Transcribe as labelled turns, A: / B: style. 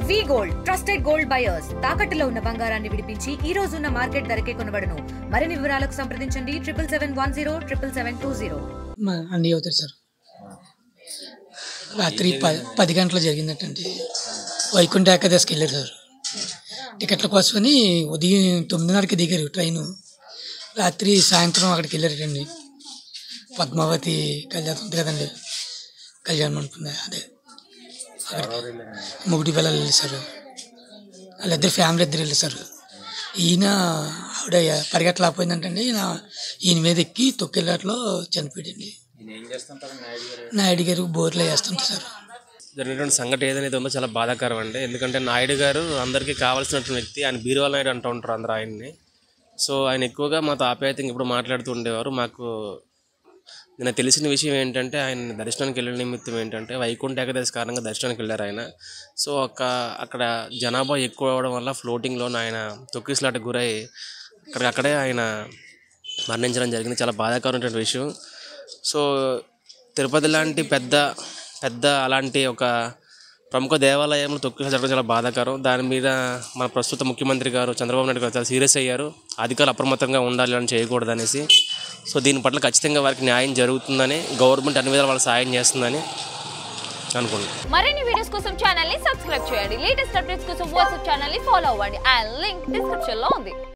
A: వి gold trusted gold buyers తాకట్టులో ఉన్న బంగారాన్ని విడిపించి ఈ రోజు ఉన్న మార్కెట్ ధరకే కొనబడును. మరిన్ని వివరాలకు సంప్రదించండి 7710 77720.
B: అన్నీ అవుతారు సార్. రాత్రి 10 గంటలు జరిగిందటండి. వైకుంఠ ఏకాదశికి వెళ్ళారు సార్. టికెట్ల కోసమని ఉదయం 9:30కి దిగారు ట్రైను. రాత్రి సాయంత్రం అక్కడికి వెళ్ళారండి. పద్మావతి కళ్యాణం ఉంది కదండి, కళ్యాణ మండపం అదే ముగ్గుడి పిల్లలు వెళ్ళి సార్. వాళ్ళిద్దరు ఫ్యామిలీ ఇద్దరు వెళ్ళి సార్. ఈయన ఆవిడ పరిగెట్టలేకపోయిందంటండి. ఈయన మీద ఎక్కి తొక్కెళ్ళట్లో చనిపోయాడండి. నాయుడు గారు బోర్లో వేస్తుంటారు సార్.
C: జరిగినటువంటి సంఘటన ఏదైతే ఉందో చాలా బాధాకరం అండి. ఎందుకంటే నాయుడు గారు అందరికీ కావాల్సినటువంటి వ్యక్తి. ఆయన బీరువాల నాయుడు అంటూ ఉంటారు అందరూ ఆయన్ని. సో ఆయన ఎక్కువగా మాతో ఆప్యాయతంగా ఇప్పుడు మాట్లాడుతూ ఉండేవారు. మాకు నిన్న తెలిసిన విషయం ఏంటంటే ఆయన దర్శనానికి వెళ్ళిన నిమిత్తం ఏంటంటే వైకుంఠ ఏకాదశి కారణంగా దర్శనానికి వెళ్ళారు ఆయన. సో అక్కడ జనాభా ఎక్కువ అవడం వల్ల ఫ్లోటింగ్లో ఆయన తొక్కిసలాటకు గురై అక్కడే ఆయన మరణించడం జరిగింది. చాలా బాధాకరమైనటువంటి విషయం. సో తిరుపతి లాంటి పెద్ద అలాంటి ఒక ప్రముఖ దేవాలయంలో తొక్కిసలాట జరగడం చాలా బాధాకరం. దాని మీద మన ప్రస్తుత ముఖ్యమంత్రి గారు చంద్రబాబు నాయుడు గారు చాలా సీరియస్ అయ్యారు. అధికారులు అప్రమత్తంగా ఉండాలి అని చేయకూడదు అనేసి. సో దీని పట్ల ఖచ్చితంగా వారికి న్యాయం జరుగుతుందని, గవర్నమెంట్ అన్ని విధాలు వాళ్ళకి సాయం చేస్తుందని అనుకుంటున్నాను.
D: మరిన్ని వీడియోస్ కోసం ఛానల్ ని సబ్స్క్రైబ్ చేయండి. లేటెస్ట్ అప్డేట్స్ కోసం వాట్సాప్ ఛానల్ ని ఫాలో అవ్వండి. ఆ లింక్ డిస్క్రిప్షన్ లో ఉంది.